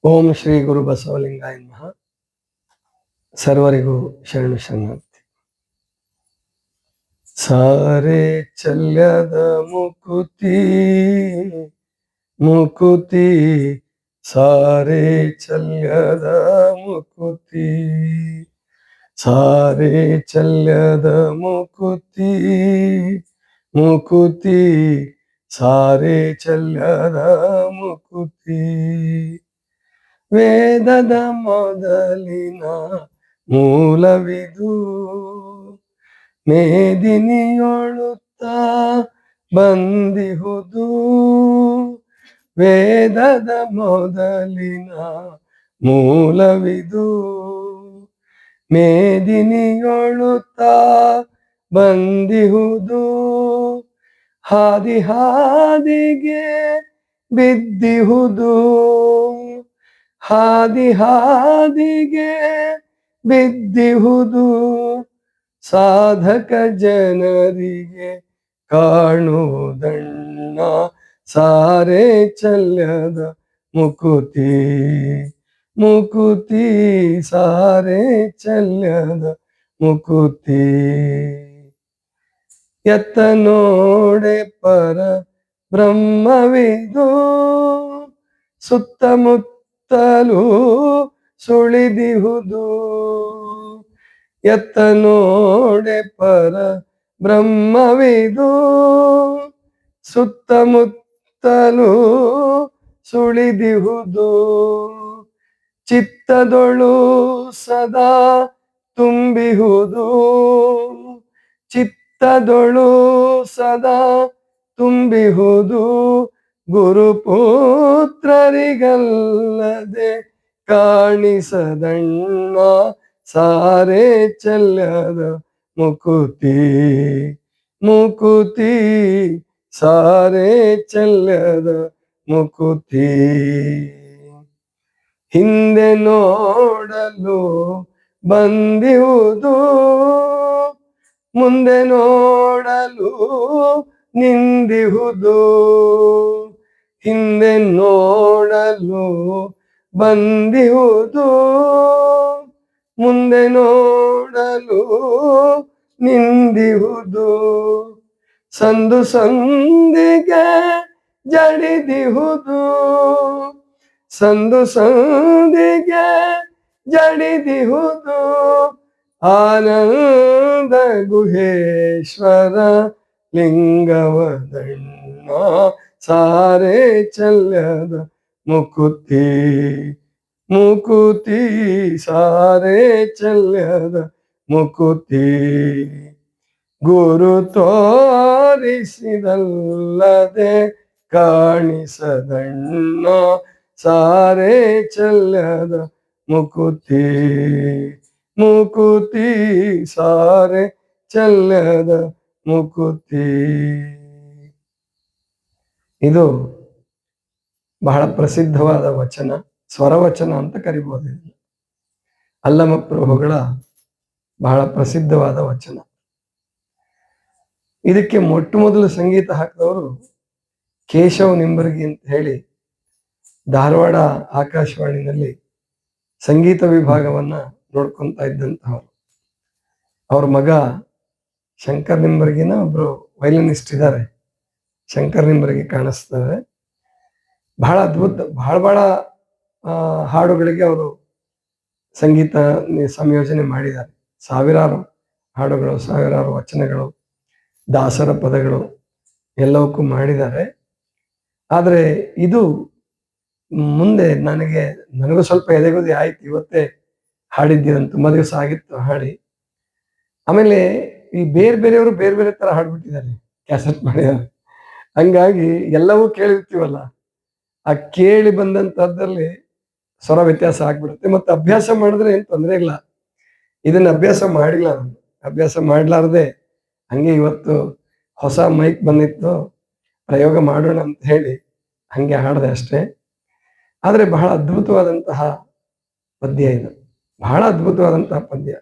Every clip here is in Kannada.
ಓಂ ಶ್ರೀ ಗುರು ಬಸವಲಿಂಗಾಯ ನಮಃ. ಸರ್ವರಿಗೂ ಶರಣು ಶರಣಾರ್ಥಿ. ಸಾರೆ ಚಲ್ಯದ ಮುಕುತಿ ಮುಕುತಿ, ಸಾರೆ ಚಲ್ಯದ ಮುಕುತಿ, ಸಾರೆ ಚಲ್ಯದ ಮುಕುತಿ ಮುಕುತಿ, ಸಾರೆ ಚಲ್ಯದ ಮುಕುತಿ. ವೇದದ ಮೊದಲಿನ ಮೂಲವಿದು, ಮೇದಿನಿಯೊಳುತ್ತ ಬಂದಿಹುದು. ವೇದದ ಮೊದಲಿನ ಮೂಲವಿದು, ಮೇದಿನಿಯೊಳುತ್ತ ಬಂದಿಹುದು. ಹಾದಿ ಹಾದಿಗೆ ಬಿದ್ದಿಹುದು, ಹಾದಿ ಹಾದಿಗೆ ಬಿದ್ದಿಹುದು. ಸಾಧಕ ಜನರಿಗೆ ಕಾಣುವುದಣ್ಣ ಸಾರೆ ಚಲ್ಯದ ಮುಕುತಿ ಮುಕುತಿ, ಸಾರೆ ಚಲ್ಯದ ಮುಕುತಿ. ಎತ್ತ ನೋಡೆ ಪರ ಬ್ರಹ್ಮವಿದು, ಸುತ್ತಮುತ್ತಲೂ ಸುಳಿದಿಹುದು. ಎತ್ತ ನೋಡೆ ಪರ ಬ್ರಹ್ಮವಿದು, ಸುತ್ತಮುತ್ತಲೂ ಸುಳಿದಿಹುದು. ಚಿತ್ತದೊಳು ಸದಾ ತುಂಬಿಹುದು, ಚಿತ್ತದೊಳು ಸದಾ ತುಂಬಿಹುದು. ಗುರುಪುತ್ರರಿಗಲ್ಲದೆ ಕಾಣಿಸದಣ್ಣ ಸಾರೆ ಚಲ್ಯದ ಮುಕುತಿ ಮುಕುತಿ, ಸಾರೆ ಚಲ್ಯದ ಮುಕುತಿ. ಹಿಂದೆ ನೋಡಲು ಬಂದಿಹುದು, ಮುಂದೆ ನೋಡಲು ನಿಂದಿಹುದು. ಹಿಂದೆ ನೋಡಲು ಬಂದಿಹುದು, ಮುಂದೆ ನೋಡಲು ನಿಂದಿಹುದು. ಸಂದು ಸಂದಿಗೆ ಜಡಿದಿಹುದು, ಸಂದು ಸಂದಿಗೆ ಜಡಿದಿಹುದು. ಆನಂದ ಗುಹೇಶ್ವರ ಲಿಂಗವದಣ್ಣ ಸಾರೆ ಚಲ್ಯದ ಮುಕುತಿ ಮುಕುತಿ, ಸಾರೆ ಚಲ್ಯದ ಮುಕುತಿ. ಗುರು ತೋರಿಸಿದಲ್ಲದೆ ಕಾಣಿಸದಣ್ಣ ಸಾರೆ ಚಲ್ಯದ ಮುಕುತಿ ಮುಕುತಿ, ಸಾರೆ ಚಲ್ಯದ ಮುಕುತಿ. ಇದು ಬಹಳ ಪ್ರಸಿದ್ಧವಾದ ವಚನ, ಸ್ವರವಚನ ಅಂತ ಕರಿಬಹುದು. ಅಲ್ಲಮ ಪ್ರಭುಗಳ ಬಹಳ ಪ್ರಸಿದ್ಧವಾದ ವಚನ. ಇದಕ್ಕೆ ಮೊಟ್ಟ ಮೊದಲು ಸಂಗೀತ ಹಾಕಿದವರು ಕೇಶವ್ ನಿಂಬರ್ಗಿ ಅಂತ ಹೇಳಿ ಧಾರವಾಡ ಆಕಾಶವಾಣಿನಲ್ಲಿ ಸಂಗೀತ ವಿಭಾಗವನ್ನ ನೋಡ್ಕೊಂತ ಇದ್ದಂತಹವರು. ಅವ್ರ ಮಗ ಶಂಕರ್ ನಿಂಬರ್ಗಿನ ಒಬ್ರು ವೈಲಿನಿಸ್ಟ್ ಇದ್ದಾರೆ, ಶಂಕರ್ ನಿಂಬರ್ಗಿ ಕಾಣಿಸ್ತದೆ. ಬಹಳ ಅದ್ಭುತ, ಬಹಳ ಹಾಡುಗಳಿಗೆ ಅವರು ಸಂಗೀತ ಸಂಯೋಜನೆ ಮಾಡಿದ್ದಾರೆ. ಸಾವಿರಾರು ಹಾಡುಗಳು, ಸಾವಿರಾರು ವಚನಗಳು, ದಾಸರ ಪದಗಳು ಎಲ್ಲವಕ್ಕೂ ಮಾಡಿದ್ದಾರೆ. ಆದರೆ ಇದು ಮುಂದೆ ನನಗೂ ಸ್ವಲ್ಪ ಎದೆಗುದಿ ಆಯ್ತು. ಇವತ್ತೇ ಹಾಡಿದ್ದೀವಿ, ತುಂಬಾ ದಿವಸ ಆಗಿತ್ತು ಹಾಡಿ. ಆಮೇಲೆ ಈ ಬೇರೆಯವರು ಬೇರೆ ಬೇರೆ ತರ ಹಾಡ್ಬಿಟ್ಟಿದ್ದಾರೆ, ಕ್ಯಾಸೆಟ್ ಮಾಡಿದ್ದಾರೆ. ಹಂಗಾಗಿ ಎಲ್ಲವೂ ಕೇಳಿರ್ತೀವಲ್ಲ, ಆ ಕೇಳಿ ಬಂದಂತಹದ್ರಲ್ಲಿ ಸ್ವರ ವ್ಯತ್ಯಾಸ ಆಗ್ಬಿಡುತ್ತೆ. ಮತ್ತೆ ಅಭ್ಯಾಸ ಮಾಡಿದ್ರೆ ಏನ್ ತೊಂದರೆ ಇಲ್ಲ. ಇದನ್ನ ಅಭ್ಯಾಸ ಮಾಡಿಲ್ಲ ನಾನು, ಅಭ್ಯಾಸ ಮಾಡ್ಲಾರ್ದೆ ಹಂಗೆ ಇವತ್ತು ಹೊಸ ಮೈಕ್ ಬಂದಿತ್ತು, ಪ್ರಯೋಗ ಮಾಡೋಣ ಅಂತ ಹೇಳಿ ಹಂಗೆ ಹಾಡಿದೆ ಅಷ್ಟೇ. ಆದರೆ ಬಹಳ ಅದ್ಭುತವಾದಂತಹ ಪದ್ಯ ಇದು, ಬಹಳ ಅದ್ಭುತವಾದಂತಹ ಪದ್ಯ.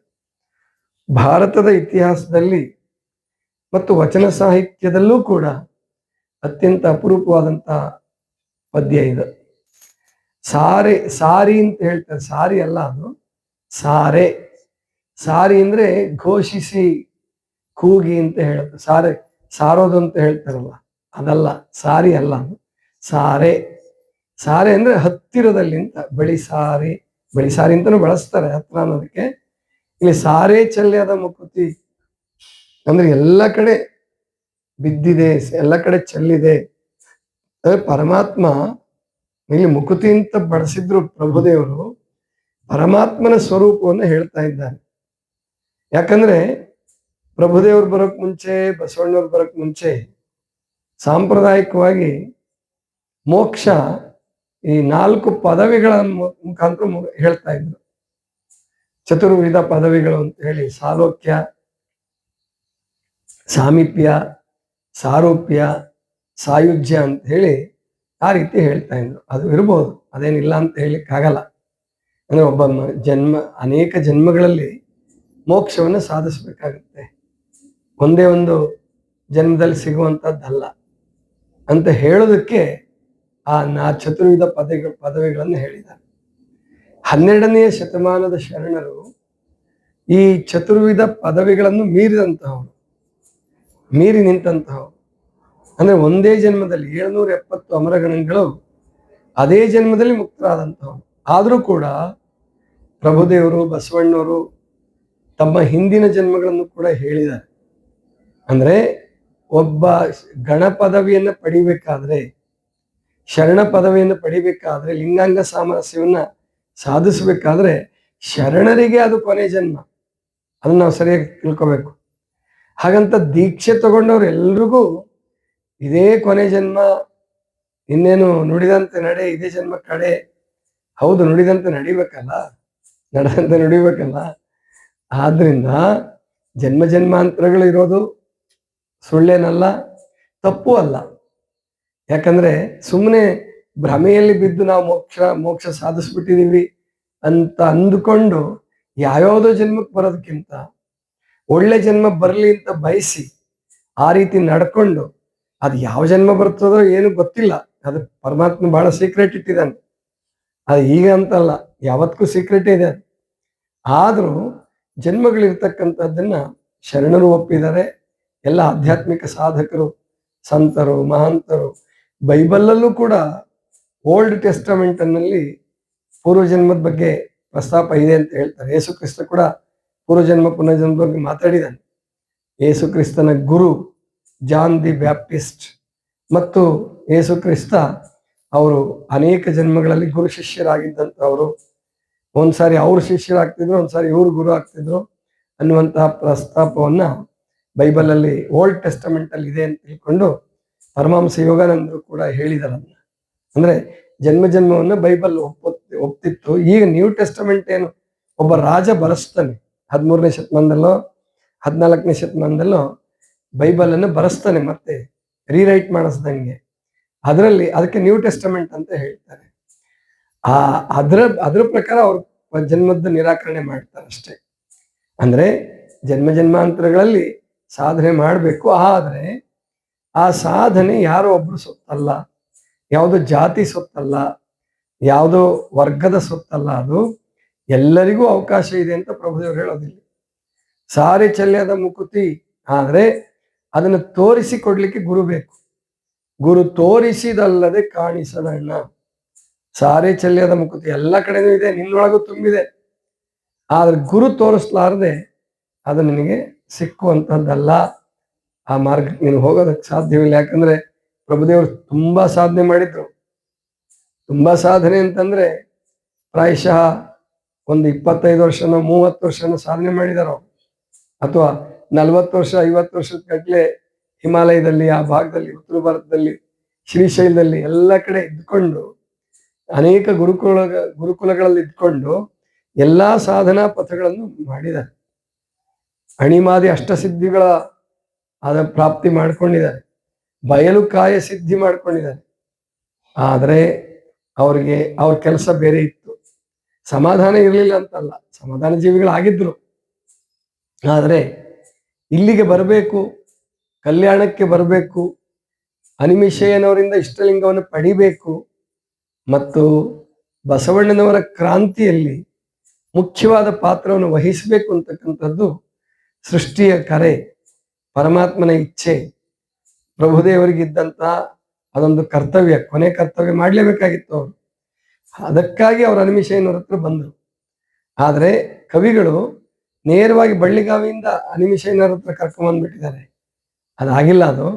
ಭಾರತದ ಇತಿಹಾಸದಲ್ಲಿ ಮತ್ತು ವಚನ ಸಾಹಿತ್ಯದಲ್ಲೂ ಕೂಡ ಅತ್ಯಂತ ಅಪರೂಪವಾದಂತಹ ಪದ್ಯ ಇದು. ಸಾರೆ, ಸಾರಿ ಅಂತ ಹೇಳ್ತಾರೆ. ಸಾರಿ ಅಲ್ಲ ಅದು, ಸಾರೆ. ಸಾರಿ ಅಂದ್ರೆ ಘೋಷಿಸಿ ಕೂಗಿ ಅಂತ ಹೇಳುತ್ತೆ. ಸಾರೆ ಸಾರೋದು ಅಂತ ಹೇಳ್ತಾರಲ್ಲ, ಅದಲ್ಲ. ಸಾರಿ ಅಲ್ಲ ಅದು, ಸಾರೆ. ಸಾರೆ ಅಂದ್ರೆ ಹತ್ತಿರದಲ್ಲಿ ಅಂತ. ಬಳಿಸಾರಿ, ಬಳಿಸಾರಿ ಅಂತಾನು ಬಳಸ್ತಾರೆ ಹತ್ರ ಅನ್ನೋದಕ್ಕೆ. ಇಲ್ಲಿ ಸಾರೆ ಚೆಲ್ಯದ ಮುಕುತಿ ಅಂದ್ರೆ ಎಲ್ಲ ಕಡೆ ಬಿದ್ದಿದೆ, ಎಲ್ಲ ಕಡೆ ಚೆಲ್ಲಿದೆ. ಪರಮಾತ್ಮ ಇಲ್ಲಿ ಮುಕುತಿ ಅಂತ ಬಳಸಿದ್ರು ಪ್ರಭುದೇವರು, ಪರಮಾತ್ಮನ ಸ್ವರೂಪವನ್ನು ಹೇಳ್ತಾ ಇದ್ದಾರೆ. ಯಾಕಂದ್ರೆ ಪ್ರಭುದೇವ್ರು ಬರೋಕ್ ಮುಂಚೆ, ಬಸವಣ್ಣವ್ರು ಬರೋಕ್ ಮುಂಚೆ ಸಾಂಪ್ರದಾಯಿಕವಾಗಿ ಮೋಕ್ಷ ಈ 4 ಪದವಿಗಳ ಮುಖಾಂತರ ಹೇಳ್ತಾ ಇದ್ರು. ಚತುರ್ವಿಧ ಪದವಿಗಳು ಅಂತ ಹೇಳಿ, ಸಾಲೋಕ್ಯ, ಸಾಮೀಪ್ಯ, ಸಾರೂಪ್ಯ, ಸಾಯುಜ್ಯ ಅಂತ ಹೇಳಿ ಆ ರೀತಿ ಹೇಳ್ತಾ ಇದ್ರು. ಅದು ಇರ್ಬೋದು, ಅದೇನಿಲ್ಲ ಅಂತ ಹೇಳಿಕ್ಕಾಗಲ್ಲ. ಅಂದ್ರೆ ಒಬ್ಬ ಅನೇಕ ಜನ್ಮಗಳಲ್ಲಿ ಮೋಕ್ಷವನ್ನು ಸಾಧಿಸ್ಬೇಕಾಗುತ್ತೆ, ಒಂದೇ ಒಂದು ಜನ್ಮದಲ್ಲಿ ಸಿಗುವಂಥದ್ದಲ್ಲ ಅಂತ ಹೇಳೋದಕ್ಕೆ ಚತುರ್ವಿಧ ಪದವಿಗಳನ್ನು ಹೇಳಿದ್ದಾರೆ. 12ನೇ ಶತಮಾನದ ಶರಣರು ಈ ಚತುರ್ವಿಧ ಪದವಿಗಳನ್ನು ಮೀರಿ ನಿಂತಂತಹವರು. ಅಂದ್ರೆ ಒಂದೇ ಜನ್ಮದಲ್ಲಿ 770 ಅಮರಗಣಗಳು ಅದೇ ಜನ್ಮದಲ್ಲಿ ಮುಕ್ತರಾದಂತಹವರು. ಆದರೂ ಕೂಡ ಪ್ರಭುದೇವರು, ಬಸವಣ್ಣವರು ತಮ್ಮ ಹಿಂದಿನ ಜನ್ಮಗಳನ್ನು ಕೂಡ ಹೇಳಿದ್ದಾರೆ. ಅಂದ್ರೆ ಒಬ್ಬ ಗಣ ಪದವಿಯನ್ನು ಪಡಿಬೇಕಾದ್ರೆ, ಶರಣ ಪದವಿಯನ್ನು ಪಡಿಬೇಕಾದ್ರೆ, ಲಿಂಗಾಂಗ ಸಾಮರಸ್ಯವನ್ನ ಸಾಧಿಸಬೇಕಾದ್ರೆ ಶರಣರಿಗೆ ಅದು ಕೊನೆ ಜನ್ಮ. ಅದನ್ನ ನಾವು ಸರಿಯಾಗಿ ತಿಳ್ಕೋಬೇಕು. ಹಾಗಂತ ದೀಕ್ಷೆ ತಗೊಂಡವ್ರು ಎಲ್ರಿಗೂ ಇದೇ ಕೊನೆ ಜನ್ಮ, ಇನ್ನೇನು ನುಡಿದಂತೆ ನಡೆ, ಇದೇ ಜನ್ಮ ಕಡೆ. ಹೌದು, ನುಡಿದಂತೆ ನಡಿಬೇಕಲ್ಲ, ನಡೆದಂತೆ ನುಡಿಬೇಕಲ್ಲ. ಆದ್ರಿಂದ ಜನ್ಮಾಂತರಗಳು ಇರೋದು ಸುಳ್ಳೇನಲ್ಲ, ತಪ್ಪು ಅಲ್ಲ. ಯಾಕಂದ್ರೆ ಸುಮ್ಮನೆ ಭ್ರಮೆಯಲ್ಲಿ ಬಿದ್ದು ನಾವು ಮೋಕ್ಷ ಸಾಧಿಸ್ಬಿಟ್ಟಿದೀವಿ ಅಂತ ಅಂದುಕೊಂಡು ಯಾವ್ಯಾವುದೋ ಜನ್ಮಕ್ಕೆ ಬರೋದಕ್ಕಿಂತ ಒಳ್ಳೆ ಜನ್ಮ ಬರಲಿ ಅಂತ ಬಯಸಿ ಆ ರೀತಿ ನಡ್ಕೊಂಡು, ಅದು ಯಾವ ಜನ್ಮ ಬರ್ತದೋ ಏನು ಗೊತ್ತಿಲ್ಲ. ಅದು ಪರಮಾತ್ಮ ಬಹಳ ಸೀಕ್ರೆಟ್ ಇಟ್ಟಿದ್ದಾನೆ. ಅದು ಈಗ ಅಂತಲ್ಲ, ಯಾವತ್ತಿಗೂ ಸೀಕ್ರೆಟ್ ಇದೆ. ಆದ್ರೂ ಜನ್ಮಗಳಿರ್ತಕ್ಕಂಥದ್ದನ್ನ ಶರಣರು ಒಪ್ಪಿದ್ದಾರೆ. ಎಲ್ಲ ಆಧ್ಯಾತ್ಮಿಕ ಸಾಧಕರು, ಸಂತರು, ಮಹಾಂತರು ಬೈಬಲಲ್ಲೂ ಕೂಡ ಓಲ್ಡ್ ಟೆಸ್ಟಮೆಂಟ್ ನಲ್ಲಿ ಪೂರ್ವಜನ್ಮದ ಬಗ್ಗೆ ಪ್ರಸ್ತಾಪ ಇದೆ ಅಂತ ಹೇಳ್ತಾರೆ. ಯೇಸು ಕ್ರಿಸ್ತ ಕೂಡ ಪೂರ್ವಜನ್ಮ ಪುನರ್ಜನ್ಮದ ಬಗ್ಗೆ ಮಾತಾಡಿದ್ದಾನೆ. ಯೇಸು ಕ್ರಿಸ್ತನ ಗುರು ಜಾನ್ ದಿ ಬ್ಯಾಪ್ಟಿಸ್ಟ್ ಮತ್ತು ಯೇಸು ಕ್ರಿಸ್ತ ಅವರು ಅನೇಕ ಜನ್ಮಗಳಲ್ಲಿ ಗುರು ಶಿಷ್ಯರಾಗಿದ್ದಂಥವರು. ಒಂದ್ಸಾರಿ ಅವ್ರು ಶಿಷ್ಯರಾಗ್ತಿದ್ರು, ಒಂದ್ಸಾರಿ ಇವ್ರು ಗುರು ಆಗ್ತಿದ್ರು ಅನ್ನುವಂತಹ ಪ್ರಸ್ತಾಪವನ್ನ ಬೈಬಲಲ್ಲಿ ಓಲ್ಡ್ ಟೆಸ್ಟಮೆಂಟ್ ಅಲ್ಲಿ ಇದೆ ಅಂತ ತಿಳ್ಕೊಂಡು ಪರಮಹಂಸ ಯೋಗಾನಂದರು ಕೂಡ ಹೇಳಿದಾರನ್ನ. ಅಂದ್ರೆ ಜನ್ಮವನ್ನ ಬೈಬಲ್ ಒಪ್ತಿತ್ತು. ಈಗ ನ್ಯೂ ಟೆಸ್ಟಮೆಂಟ್ ಏನು, ಒಬ್ಬ ರಾಜ ಬರೆಸ್ತಾನೆ 13ನೇ ಶತಮಾನದಲ್ಲೋ 14ನೇ ಶತಮಾನದಲ್ಲೋ ಬೈಬಲ್ ಅನ್ನು ಬರೆಸ್ತಾನೆ, ಮತ್ತೆ ರೀರೈಟ್ ಮಾಡಿಸ್ದಂಗೆ. ಅದಕ್ಕೆ ನ್ಯೂ ಟೆಸ್ಟಮೆಂಟ್ ಅಂತ ಹೇಳ್ತಾರೆ. ಅದ್ರ ಪ್ರಕಾರ ಅವ್ರು ಜನ್ಮದ ನಿರಾಕರಣೆ ಮಾಡ್ತಾರೆ ಅಷ್ಟೇ. ಅಂದ್ರೆ ಜನ್ಮಾಂತರಗಳಲ್ಲಿ ಸಾಧನೆ ಮಾಡಬೇಕು. ಆದ್ರೆ ಆ ಸಾಧನೆ ಯಾರೋ ಒಬ್ರು ಸೊತ್ತಲ್ಲ, ಯಾವುದೋ ಜಾತಿ ಸೊತ್ತಲ್ಲ, ಯಾವುದೋ ವರ್ಗದ ಸೊತ್ತಲ್ಲ. ಅದು ಎಲ್ಲರಿಗೂ ಅವಕಾಶ ಇದೆ ಅಂತ ಪ್ರಭುದೇವರು ಹೇಳೋದಿಲ್ಲ. ಸಾರೆ ಚೆಲ್ಯದ ಮುಕುತಿ ಆದ್ರೆ ಅದನ್ನು ತೋರಿಸಿಕೊಡ್ಲಿಕ್ಕೆ ಗುರು ಬೇಕು. ಗುರು ತೋರಿಸಿದಲ್ಲದೆ ಕಾಣಿಸದಣ್ಣ. ಸಾರೆ ಚೆಲ್ಯದ ಮುಕುತಿ ಎಲ್ಲ ಕಡೆನೂ ಇದೆ, ನಿನ್ನೊಳಗೂ ತುಂಬಿದೆ. ಆದ್ರೆ ಗುರು ತೋರಿಸ್ಲಾರ್ದೆ ಅದು ನಿನಗೆ ಸಿಕ್ಕುವಂಥದ್ದಲ್ಲ. ಆ ಮಾರ್ಗಕ್ಕೆ ನೀನು ಹೋಗೋದಕ್ಕೆ ಸಾಧ್ಯವಿಲ್ಲ. ಯಾಕಂದ್ರೆ ಪ್ರಭುದೇವರು ತುಂಬಾ ಸಾಧನೆ ಮಾಡಿದ್ರು. ತುಂಬಾ ಸಾಧನೆ ಅಂತಂದ್ರೆ ಪ್ರಾಯಶಃ ಒಂದು 25 ವರ್ಷನೋ 30 ವರ್ಷನೋ ಸಾಧನೆ ಮಾಡಿದಾರೋ, ಅಥವಾ 40 ವರ್ಷ 50 ವರ್ಷದ ಗಟ್ಲೆ ಹಿಮಾಲಯದಲ್ಲಿ, ಆ ಭಾಗದಲ್ಲಿ, ಉತ್ತರ ಭಾರತದಲ್ಲಿ, ಶ್ರೀಶೈಲದಲ್ಲಿ ಎಲ್ಲ ಕಡೆ ಇದ್ಕೊಂಡು, ಅನೇಕ ಗುರುಕುಲಗಳಲ್ಲಿ ಇದ್ಕೊಂಡು ಎಲ್ಲಾ ಸಾಧನಾ ಪಥಗಳನ್ನು ಮಾಡಿದ್ದಾರೆ. ಅಣಿಮಾದಿ ಅಷ್ಟಸಿದ್ಧಿಗಳ ಪ್ರಾಪ್ತಿ ಮಾಡ್ಕೊಂಡಿದ್ದಾರೆ. ಬಯಲು ಕಾಯ ಸಿದ್ಧಿ ಮಾಡ್ಕೊಂಡಿದ್ದಾರೆ. ಆದ್ರೆ ಅವ್ರ ಕೆಲಸ ಬೇರೆ ಇತ್ತು. ಸಮಾಧಾನ ಇರಲಿಲ್ಲ ಅಂತಲ್ಲ, ಸಮಾಧಾನ ಜೀವಿಗಳಾಗಿದ್ರು. ಆದ್ರೆ ಇಲ್ಲಿಗೆ ಬರಬೇಕು, ಕಲ್ಯಾಣಕ್ಕೆ ಬರಬೇಕು, ಅನಿಮಿಷಯ್ಯನವರಿಂದ ಇಷ್ಟಲಿಂಗವನ್ನು ಪಡಿಬೇಕು, ಮತ್ತು ಬಸವಣ್ಣನವರ ಕ್ರಾಂತಿಯಲ್ಲಿ ಮುಖ್ಯವಾದ ಪಾತ್ರವನ್ನು ವಹಿಸಬೇಕು ಅಂತಕ್ಕಂಥದ್ದು ಸೃಷ್ಟಿಯ ಕರೆ, ಪರಮಾತ್ಮನ ಇಚ್ಛೆ, ಪ್ರಭುದೇವರಿಗಿದ್ದಂತಹ ಅದೊಂದು ಕರ್ತವ್ಯ, ಕೊನೆ ಕರ್ತವ್ಯ ಮಾಡಲೇಬೇಕಾಗಿತ್ತು ಅವರು. ಅದಕ್ಕಾಗಿ ಅವರು ಅನಿಮಿಷಯ್ಯನವ್ರ ಹತ್ರ ಬಂದರು. ಆದರೆ ಕವಿಗಳು ನೇರವಾಗಿ ಬಳ್ಳಿಗಾವಿಯಿಂದ ಅನಿಮಿಷಯ್ಯನವ್ರ ಹತ್ರ ಕರ್ಕೊಂಡ್ಬಂದ್ಬಿಟ್ಟಿದ್ದಾರೆ. ಅದಾಗಿಲ್ಲ, ಅದು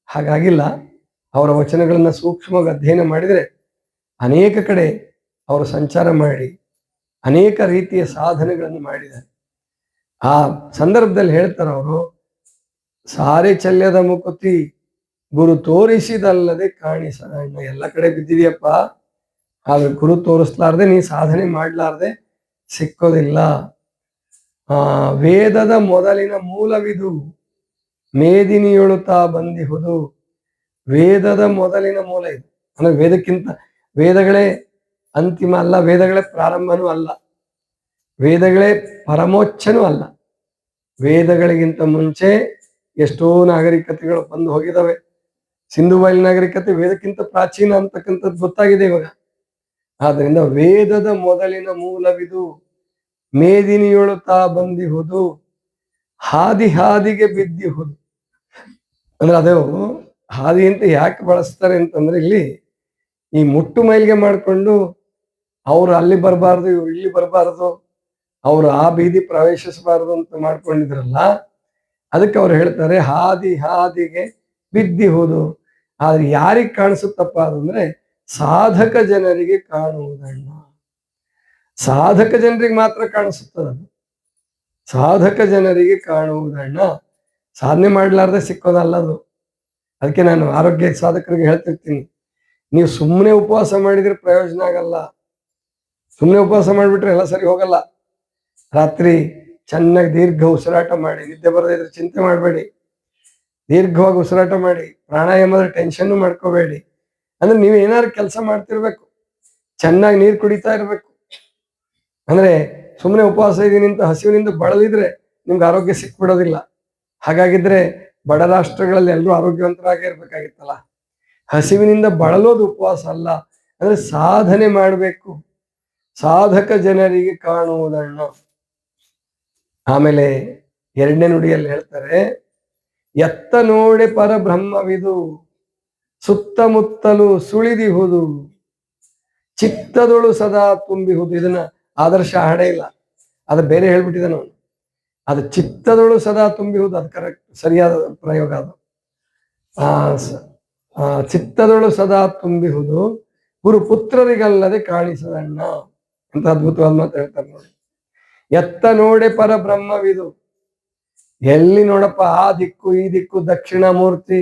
ಹಾಗಾಗಿಲ್ಲ. ಅವರ ವಚನಗಳನ್ನ ಸೂಕ್ಷ್ಮವಾಗಿ ಅಧ್ಯಯನ ಮಾಡಿದರೆ ಅನೇಕ ಕಡೆ ಅವರು ಸಂಚಾರ ಮಾಡಿ ಅನೇಕ ರೀತಿಯ ಸಾಧನೆಗಳನ್ನು ಮಾಡಿದ್ದಾರೆ. ಆ ಸಂದರ್ಭದಲ್ಲಿ ಹೇಳ್ತಾರೆ ಅವರು, ಸಾರೆ ಚೆಲ್ಲದ ಮುಕುತಿ ಗುರು ತೋರಿಸಿದಲ್ಲದೆ ಕಾಣಿಸ. ಎಲ್ಲ ಕಡೆ ಬಿದ್ದಿದೆಯಪ್ಪ, ಆದ್ರೆ ಗುರು ತೋರಿಸ್ಲಾರ್ದೆ ನೀ ಸಾಧನೆ ಮಾಡ್ಲಾರ್ದೆ ಸಿಕ್ಕೋದಿಲ್ಲ. ವೇದದ ಮೊದಲಿನ ಮೂಲವಿದು ಮೇದಿನಿಯೊಳುತ್ತಾ ಬಂದಿಹುದು. ವೇದದ ಮೊದಲಿನ ಮೂಲ ಇದು. ಅಂದ್ರೆ ವೇದಕ್ಕಿಂತ, ವೇದಗಳೇ ಅಂತಿಮ ಅಲ್ಲ, ವೇದಗಳೇ ಪ್ರಾರಂಭನೂ ಅಲ್ಲ, ವೇದಗಳೇ ಪರಮೋಚ್ಚನೂ ಅಲ್ಲ. ವೇದಗಳಿಗಿಂತ ಮುಂಚೆ ಎಷ್ಟೋ ನಾಗರಿಕತೆಗಳು ಬಂದು ಹೋಗಿದಾವೆ. ಸಿಂಧು ಬಯಲು ನಾಗರಿಕತೆ ವೇದಕ್ಕಿಂತ ಪ್ರಾಚೀನ ಅಂತಕ್ಕಂಥದ್ದು ಗೊತ್ತಾಗಿದೆ ಇವಾಗ. ಆದ್ರಿಂದ ವೇದದ ಮೊದಲಿನ ಮೂಲವಿದು ಮೇದಿನಿಯೊಳುತ್ತಾ ಬಂದಿಹುದು, ಹಾದಿ ಹಾದಿಗೆ ಬಿದ್ದಿಹುದು. ಅಂದ್ರೆ ಅದೇ ಹಾದಿ ಅಂತ ಯಾಕೆ ಬಳಸ್ತಾರೆ ಅಂತಂದ್ರೆ, ಇಲ್ಲಿ ಈ ಮುಟ್ಟು ಮೈಲಿಗೆ ಮಾಡಿಕೊಂಡು ಅವ್ರು ಅಲ್ಲಿ ಬರಬಾರ್ದು, ಇವ್ರು ಇಲ್ಲಿ ಬರಬಾರ್ದು, ಅವ್ರು ಆ ಬೀದಿ ಪ್ರವೇಶಿಸಬಾರ್ದು ಅಂತ ಮಾಡ್ಕೊಂಡಿದ್ರಲ್ಲ, ಅದಕ್ಕೆ ಅವ್ರು ಹೇಳ್ತಾರೆ ಹಾದಿ ಹಾದಿಗೆ ಬಿದ್ದಿಹುದು. ಆದ್ರೆ ಯಾರಿಗೆ ಕಾಣಿಸುತ್ತಪ್ಪ ಅದಂದ್ರೆ ಸಾಧಕ ಜನರಿಗೆ ಕಾಣುವುದಣ್ಣ. ಸಾಧಕ ಜನರಿಗೆ ಮಾತ್ರ ಕಾಣಿಸುತ್ತದದು, ಸಾಧಕ ಜನರಿಗೆ ಕಾಣುವುದಣ್ಣ. ಸಾಧನೆ ಮಾಡ್ಲಾರ್ದೆ ಸಿಕ್ಕೋದಲ್ಲ ಅದು. ಅದಕ್ಕೆ ನಾನು ಆರೋಗ್ಯ ಸಾಧಕರಿಗೆ ಹೇಳ್ತಿರ್ತೀನಿ, ನೀವು ಸುಮ್ಮನೆ ಉಪವಾಸ ಮಾಡಿದ್ರೆ ಪ್ರಯೋಜನ ಆಗಲ್ಲ. ಸುಮ್ಮನೆ ಉಪವಾಸ ಮಾಡಿಬಿಟ್ರೆ ಎಲ್ಲ ಸರಿ ಹೋಗಲ್ಲ. ರಾತ್ರಿ ಚೆನ್ನಾಗಿ ದೀರ್ಘ ಉಸಿರಾಟ ಮಾಡಿ, ನಿದ್ದೆ ಬರದೇ ಇದ್ರೆ ಚಿಂತೆ ಮಾಡಬೇಡಿ, ದೀರ್ಘವಾಗಿ ಉಸಿರಾಟ ಮಾಡಿ, ಪ್ರಾಣಾಯಾಮದ ಟೆನ್ಷನ್ನು ಮಾಡ್ಕೋಬೇಡಿ. ಅಂದ್ರೆ ನೀವು ಏನಾದ್ರು ಕೆಲಸ ಮಾಡ್ತಿರ್ಬೇಕು, ಚೆನ್ನಾಗಿ ನೀರು ಕುಡಿತಾ ಇರ್ಬೇಕು. ಅಂದ್ರೆ ಸುಮ್ಮನೆ ಉಪವಾಸ ಇದೀನಿ ಅಂತ ಹಸಿವಿನಿಂದ ಬಳಲಿದ್ರೆ ನಿಮ್ಗೆ ಆರೋಗ್ಯ ಸಿಕ್ಬಿಡೋದಿಲ್ಲ. ಹಾಗಾಗಿದ್ರೆ ಬಡ ರಾಷ್ಟ್ರಗಳಲ್ಲಿ ಎಲ್ಲರೂ ಆರೋಗ್ಯವಂತರಾಗೇ ಇರ್ಬೇಕಾಗಿತ್ತಲ್ಲ. ಹಸಿವಿನಿಂದ ಬಳಲೋದು ಉಪವಾಸ ಅಲ್ಲ, ಅಂದ್ರೆ ಸಾಧನೆ ಮಾಡಬೇಕು. ಸಾಧಕ ಜನರಿಗೆ ಕಾಣುವುದಣ್ಣ. ಆಮೇಲೆ ಎರಡನೇ ನುಡಿಯಲ್ಲಿ ಹೇಳ್ತಾರೆ, ಎತ್ತ ನೋಡೆ ಪರಬ್ರಹ್ಮವಿದು ಸುತ್ತಮುತ್ತಲು ಸುಳಿದಿಹುದು, ಚಿತ್ತದೊಳು ಸದಾ ತುಂಬಿಹುದು. ಇದನ್ನ ಆದರ್ಶ ಹಾಡೇ ಇಲ್ಲ, ಅದು ಬೇರೆ ಹೇಳ್ಬಿಟ್ಟಿದ್ದಾನ ಅವನು. ಅದು ಚಿತ್ತದೊಳು ಸದಾ ತುಂಬಿಹುದು, ಅದು ಕರೆಕ್ಟ್, ಸರಿಯಾದ ಪ್ರಯೋಗ ಅದು. ಚಿತ್ತದೊಳು ಸದಾ ತುಂಬಿಹುದು ಗುರು ಪುತ್ರರಿಗಲ್ಲದೆ ಕಾಣಿಸದಣ್ಣ ಅಂತ ಅದ್ಭುತವಾದ ಮಾತು ಹೇಳ್ತಾರೆ ನೋಡಿ. ಎತ್ತ ನೋಡೆ ಪರಬ್ರಹ್ಮವಿದು, ಎಲ್ಲಿ ನೋಡಪ್ಪ, ಆ ದಿಕ್ಕು ಈ ದಿಕ್ಕು, ದಕ್ಷಿಣ ಮೂರ್ತಿ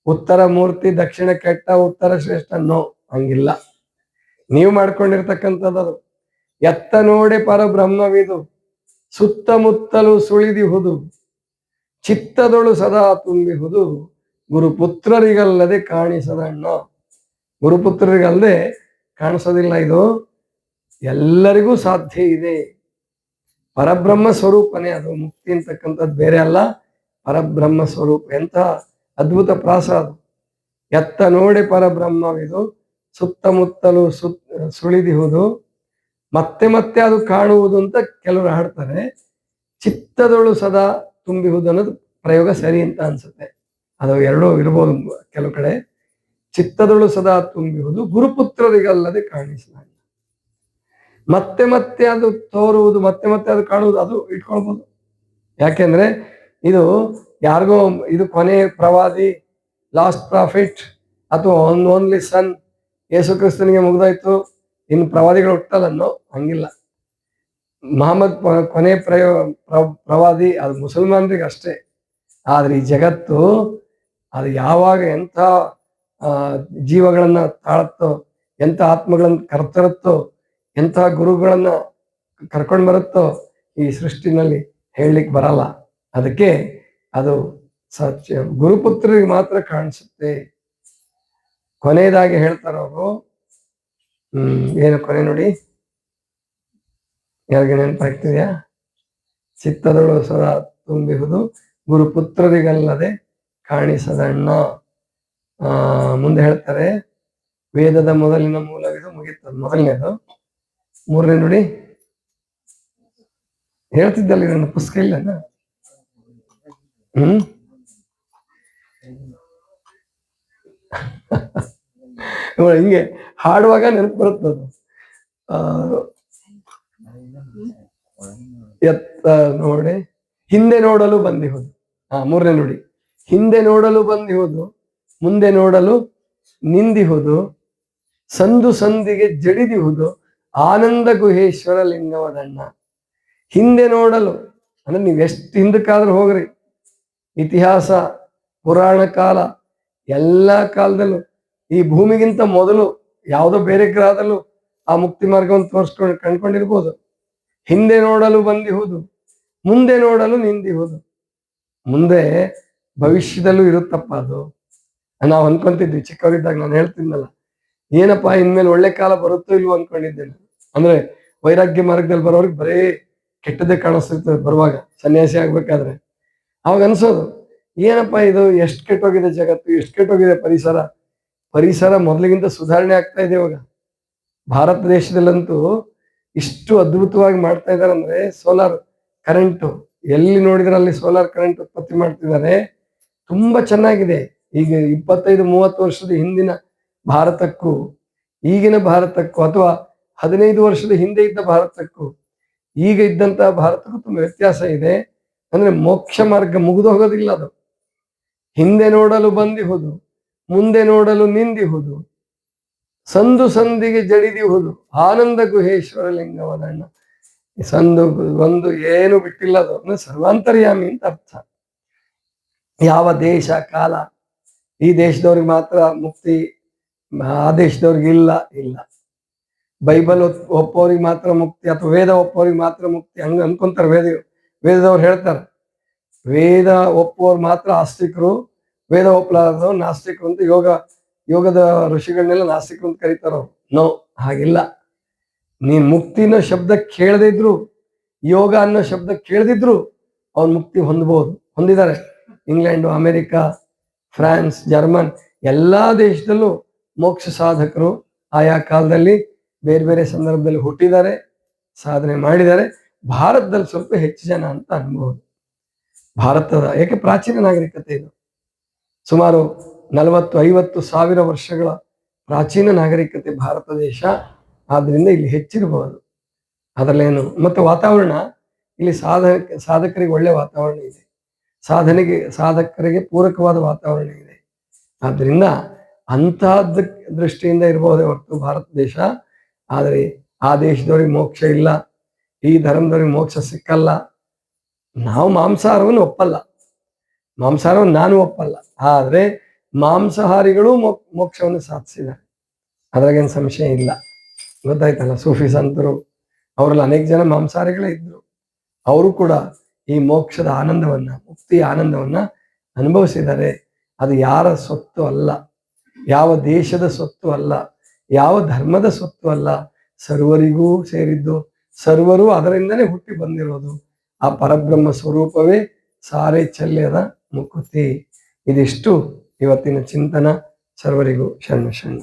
ಉತ್ತರ ಮೂರ್ತಿ, ದಕ್ಷಿಣ ಕೆಟ್ಟ ಉತ್ತರ ಶ್ರೇಷ್ಠ, ನೋ, ಹಂಗಿಲ್ಲ. ನೀವು ಮಾಡ್ಕೊಂಡಿರ್ತಕ್ಕಂಥದ್ದು. ಎತ್ತ ನೋಡೆ ಪರಬ್ರಹ್ಮವಿದು ಸುತ್ತಮುತ್ತಲು ಸುಳಿದಿಹುದು, ಚಿತ್ತದೊಳು ಸದಾ ತುಂಬಿಹುದು ಗುರುಪುತ್ರರಿಗಲ್ಲದೆ ಕಾಣಿಸದಣ್ಣ. ಗುರುಪುತ್ರರಿಗಲ್ಲದೆ ಕಾಣಿಸೋದಿಲ್ಲ, ಇದು ಎಲ್ಲರಿಗೂ ಸಾಧ್ಯ ಇದೆ. ಪರಬ್ರಹ್ಮ ಸ್ವರೂಪನೇ ಅದು. ಮುಕ್ತಿ ಅಂತಕ್ಕಂಥದ್ದು ಬೇರೆ ಅಲ್ಲ, ಪರಬ್ರಹ್ಮ ಸ್ವರೂಪ. ಎಂಥ ಅದ್ಭುತ ಪ್ರಾಸ ಅದು. ಎತ್ತ ನೋಡೆ ಪರಬ್ರಹ್ಮವಿದು ಸುತ್ತಮುತ್ತಲು ಸುಳಿದಿಹುದು, ಮತ್ತೆ ಮತ್ತೆ ಅದು ಕಾಣುವುದು ಅಂತ ಕೆಲವರು ಹಾಡ್ತಾರೆ. ಚಿತ್ತದೊಳು ಸದಾ ತುಂಬಿಹುದು ಅನ್ನೋದು ಪ್ರಯೋಗ ಸರಿ ಅಂತ ಅನ್ಸುತ್ತೆ. ಅದು ಎರಡೂ ಇರ್ಬೋದು ಕೆಲವು ಕಡೆ. ಚಿತ್ತದೊಳು ಸದಾ ತುಂಬಿಹುದು ಗುರುಪುತ್ರರಿಗಲ್ಲದೆ ಕಾಣಿಸಲ್ಲ. ಮತ್ತೆ ಮತ್ತೆ ಅದು ತೋರುವುದು, ಮತ್ತೆ ಮತ್ತೆ ಅದು ಕಾಣುವುದು, ಅದು ಇಟ್ಕೊಳ್ಬೋದು. ಯಾಕೆಂದ್ರೆ ಇದು ಯಾರಿಗೋ, ಇದು ಕೊನೆ ಪ್ರವಾದಿ, ಲಾಸ್ಟ್ ಪ್ರಾಫಿಟ್, ಅಥವಾ ಓನ್ಲಿ ಸನ್, ಯೇಸು ಕ್ರಿಸ್ತನಿಗೆ ಮುಗ್ದಾಯ್ತು, ಇನ್ನು ಪ್ರವಾದಿಗಳು ಹುಟ್ಟಲ್ಲನ್ನೋ ಹಂಗಿಲ್ಲ. ಮಹಮ್ಮದ್ ಕೊನೆ ಪ್ರವಾದಿ, ಅದು ಮುಸಲ್ಮಾನರಿಗೆ ಅಷ್ಟೇ. ಆದ್ರೆ ಈ ಜಗತ್ತು ಅದು ಯಾವಾಗ ಎಂಥ ಜೀವಗಳನ್ನ ತಾಳತ್ತೋ, ಎಂಥ ಆತ್ಮಗಳನ್ನ ಕರ್ತರುತ್ತೋ, ಎಂಥ ಗುರುಗಳನ್ನ ಕರ್ಕೊಂಡು ಬರುತ್ತೋ ಈ ಸೃಷ್ಟಿನಲ್ಲಿ ಹೇಳಲಿಕ್ಕೆ ಬರಲ್ಲ. ಅದಕ್ಕೆ ಅದು ಸತ್ಯ ಗುರುಪುತ್ರರಿಗೆ ಮಾತ್ರ ಕಾಣಿಸುತ್ತೆ. ಕೊನೆಯದಾಗಿ ಹೇಳ್ತಾರವರು, ಏನು ಕೊನೆ ನೋಡಿ, ಯಾರಿಗೆ ನೆನಪಾಗ್ತಿದ್ಯಾ? ಚಿತ್ತದೊಳು ಸದಾ ತುಂಬಿಹುದು ಗುರುಪುತ್ರರಿಗಲ್ಲದೆ ಕಾಣಿಸದಣ್ಣ. ಮುಂದೆ ಹೇಳ್ತಾರೆ, ವೇದದ ಮೊದಲಿನ ಮೂಲವಿದು ಮುಗೀತದ ಮೊದಲನೇದು. ಮೂರನೇ ನುಡಿ ಹೇಳ್ತಿದ್ದಲ್ಲಿ ನನ್ನ ಪುಸ್ತಕ ಇಲ್ಲ. ಹಿಂಗೆ ಹಾಡುವಾಗ ನೆನಪು ಬರುತ್ತದು. ನೋಡಿ, ಹಿಂದೆ ನೋಡಲು ಬಂದಿಹುದು. ಮೂರನೇ ನುಡಿ, ಹಿಂದೆ ನೋಡಲು ಬಂದಿಹುದು, ಮುಂದೆ ನೋಡಲು ನಿಂದಿಹುದು, ಸಂದು ಸಂದಿಗೆ ಜಡಿದಿಹುದು, ಆನಂದ ಗುಹೇಶ್ವರ ಲಿಂಗವದಣ್ಣ. ಹಿಂದೆ ನೋಡಲು ಅಂದ್ರೆ ನೀವ್ ಎಷ್ಟು ಹಿಂದಕ್ಕಾದ್ರೂ ಹೋಗ್ರಿ, ಇತಿಹಾಸ, ಪುರಾಣ ಕಾಲ, ಎಲ್ಲಾ ಕಾಲದಲ್ಲೂ ಈ ಭೂಮಿಗಿಂತ ಮೊದಲು ಯಾವುದೋ ಬೇರೆ ಗ್ರಹದಲ್ಲೂ ಆ ಮುಕ್ತಿ ಮಾರ್ಗವನ್ನು ಕಂಡ್ಕೊಂಡಿರ್ಬೋದು. ಹಿಂದೆ ನೋಡಲು ಬಂದಿಹುದು, ಮುಂದೆ ನೋಡಲು ನಿಂದಿಹುದು. ಮುಂದೆ ಭವಿಷ್ಯದಲ್ಲೂ ಇರುತ್ತಪ್ಪ ಅದು. ನಾವು ಅನ್ಕೊಂತಿದ್ವಿ ಚಿಕ್ಕವರಿದ್ದಾಗ, ನಾನು ಹೇಳ್ತಿದ್ನಲ್ಲ, ಏನಪ್ಪಾ ಇನ್ಮೇಲೆ ಒಳ್ಳೆ ಕಾಲ ಬರುತ್ತೋ ಇಲ್ವೋ ಅನ್ಕೊಂಡಿದ್ದೇನೆ. ಅಂದ್ರೆ ವೈರಾಗ್ಯ ಮಾರ್ಗದಲ್ಲಿ ಬರೋರಿಗೆ ಬರೇ ಕೆಟ್ಟದ್ದೇ ಕಾಣಿಸ್ತಿರ್ತದೆ ಬರುವಾಗ, ಸನ್ಯಾಸಿ ಆಗ್ಬೇಕಾದ್ರೆ. ಅವಾಗ ಅನ್ಸೋದು, ಏನಪ್ಪಾ ಇದು, ಎಷ್ಟು ಕೆಟ್ಟೋಗಿದೆ ಜಗತ್ತು, ಎಷ್ಟು ಕೆಟ್ಟೋಗಿದೆ ಪರಿಸರ ಮೊದಲಿಗಿಂತ ಸುಧಾರಣೆ ಆಗ್ತಾ ಇದೆ ಇವಾಗ. ಭಾರತ ದೇಶದಲ್ಲಂತೂ ಇಷ್ಟು ಅದ್ಭುತವಾಗಿ ಮಾಡ್ತಾ ಇದ್ದಾರೆ ಅಂದ್ರೆ, ಸೋಲಾರ್ ಕರೆಂಟ್ ಎಲ್ಲಿ ನೋಡಿದ್ರೆ ಅಲ್ಲಿ ಸೋಲಾರ್ ಕರೆಂಟ್ ಉತ್ಪತ್ತಿ ಮಾಡ್ತಿದ್ದಾರೆ. ತುಂಬಾ ಚೆನ್ನಾಗಿದೆ. ಈಗ 25-30 ವರ್ಷದ ಹಿಂದಿನ ಭಾರತಕ್ಕೂ ಈಗಿನ ಭಾರತಕ್ಕೂ, ಅಥವಾ 15 ವರ್ಷದ ಹಿಂದೆ ಇದ್ದ ಭಾರತಕ್ಕೂ ಈಗ ಇದ್ದಂತಹ ಭಾರತಕ್ಕೂ ತುಂಬಾ ವ್ಯತ್ಯಾಸ ಇದೆ. ಅಂದ್ರೆ ಮೋಕ್ಷ ಮಾರ್ಗ ಮುಗಿದು ಹೋಗೋದಿಲ್ಲ ಅದು. ಹಿಂದೆ ನೋಡಲು ಬಂದಿಹುದು, ಮುಂದೆ ನೋಡಲು ನಿಂದಿಹುದು, ಸಂದು ಸಂದಿಗೆ ಜಡಿದಿಹುದು, ಆನಂದ ಗುಹೇಶ್ವರ ಲಿಂಗವದಣ್ಣ. ಸಂದು ಒಂದು ಏನು ಬಿಟ್ಟಿಲ್ಲ ಅದು, ಅಂದ್ರೆ ಸರ್ವಾಂತರ್ಯಾಮಿ ಅಂತ ಅರ್ಥ. ಯಾವ ದೇಶ ಕಾಲ, ಈ ದೇಶದವ್ರಿಗೆ ಮಾತ್ರ ಮುಕ್ತಿ, ಆ ದೇಶದವ್ರಿಗೆ ಇಲ್ಲ. ಬೈಬಲ್ ಒಪ್ಪೋರಿಗೆ ಮಾತ್ರ ಮುಕ್ತಿ, ಅಥವಾ ವೇದ ಒಪ್ಪೋರಿಗೆ ಮಾತ್ರ ಮುಕ್ತಿ, ಹಂಗ ಅನ್ಕೊಂತಾರೆ. ವೇದದವ್ರು ಹೇಳ್ತಾರೆ, ವೇದ ಒಪ್ಪೋರು ಮಾತ್ರ ಆಸ್ತಿಕರು, ವೇದ ಒಪ್ಪಲಾರದವ್ರು ನಾಸ್ತಿಕರು ಅಂತ. ಯೋಗದ ಋಷಿಗಳನ್ನೆಲ್ಲ ನಾಸ್ತಿಕರು ಅಂತ ಕರೀತಾರ. ನೋ, ಹಾಗಿಲ್ಲ. ನೀನ್ ಮುಕ್ತಿ ಅನ್ನೋ ಶಬ್ದ ಕೇಳದಿದ್ರು, ಯೋಗ ಅನ್ನೋ ಶಬ್ದ ಕೇಳದಿದ್ರು ಅವ್ನು ಮುಕ್ತಿ ಹೊಂದಿದ್ದಾರೆ. ಇಂಗ್ಲೆಂಡು, ಅಮೆರಿಕ, ಫ್ರಾನ್ಸ್, ಜರ್ಮನ್ ಎಲ್ಲಾ ದೇಶದಲ್ಲೂ ಮೋಕ್ಷ ಸಾಧಕರು ಆಯಾ ಕಾಲದಲ್ಲಿ ಬೇರೆ ಬೇರೆ ಸಂದರ್ಭದಲ್ಲಿ ಹುಟ್ಟಿದ್ದಾರೆ, ಸಾಧನೆ ಮಾಡಿದ್ದಾರೆ. ಭಾರತದಲ್ಲಿ ಸ್ವಲ್ಪ ಹೆಚ್ಚು ಜನ ಅಂತ ಅನ್ಬಹುದು. ಭಾರತದ ಏಕೆ ಪ್ರಾಚೀನ ನಾಗರಿಕತೆ ಇದು, ಸುಮಾರು 40-50 ಸಾವಿರ ವರ್ಷಗಳ ಪ್ರಾಚೀನ ನಾಗರಿಕತೆ ಭಾರತ ದೇಶ. ಆದ್ರಿಂದ ಇಲ್ಲಿ ಹೆಚ್ಚಿರಬಹುದು, ಅದರಲ್ಲೇನು. ಮತ್ತೆ ವಾತಾವರಣ ಇಲ್ಲಿ ಸಾಧಕರಿಗೆ ಒಳ್ಳೆ ವಾತಾವರಣ ಇದೆ, ಸಾಧಕರಿಗೆ ಪೂರಕವಾದ ವಾತಾವರಣ ಇದೆ. ಆದ್ರಿಂದ ಅಂತಹದ್ದು ದೃಷ್ಟಿಯಿಂದ ಇರಬಹುದೇ ಹೊರತು ಭಾರತ ದೇಶ. ಆದರೆ ಆ ದೇಶದವ್ರಿಗೆ ಮೋಕ್ಷ ಇಲ್ಲ, ಈ ಧರ್ಮದವ್ರಿಗೆ ಮೋಕ್ಷ ಸಿಕ್ಕಲ್ಲ. ನಾವು ಮಾಂಸಾಹಾರವನ್ನು ಒಪ್ಪಲ್ಲ, ಮಾಂಸಾಹಾರವನ್ನು ನಾನು ಒಪ್ಪಲ್ಲ. ಆದ್ರೆ ಮಾಂಸಾಹಾರಿಗಳು ಮೋಕ್ಷವನ್ನು ಸಾಧಿಸಿದ್ದಾರೆ, ಅದ್ರಾಗೇನು ಸಂಶಯ ಇಲ್ಲ. ಗೊತ್ತಾಯ್ತಲ್ಲ, ಸೂಫಿ ಸಂತರು ಅವರಲ್ಲಿ ಅನೇಕ ಜನ ಮಾಂಸಾಹಾರಿಗಳೇ ಇದ್ರು. ಅವರು ಕೂಡ ಈ ಮೋಕ್ಷದ ಆನಂದವನ್ನ, ಮುಕ್ತಿಯ ಆನಂದವನ್ನ ಅನುಭವಿಸಿದ್ದಾರೆ. ಅದು ಯಾರ ಸೊತ್ತು ಅಲ್ಲ, ಯಾವ ದೇಶದ ಸೊತ್ತು ಅಲ್ಲ, ಯಾವ ಧರ್ಮದ ಸೊತ್ತು ಅಲ್ಲ, ಸರ್ವರಿಗೂ ಸೇರಿದ್ದು. ಸರ್ವರು ಅದರಿಂದನೇ ಹುಟ್ಟಿ ಬಂದಿರೋದು. ಆ ಪರಬ್ರಹ್ಮ ಸ್ವರೂಪವೇ ಸಾರೆ ಚೆಲ್ಯದ ಮುಕುತಿ. ಇದಿಷ್ಟು ಇವತ್ತಿನ ಚಿಂತನ. ಸರ್ವರಿಗೂ ಶರಣ ಶರಣ.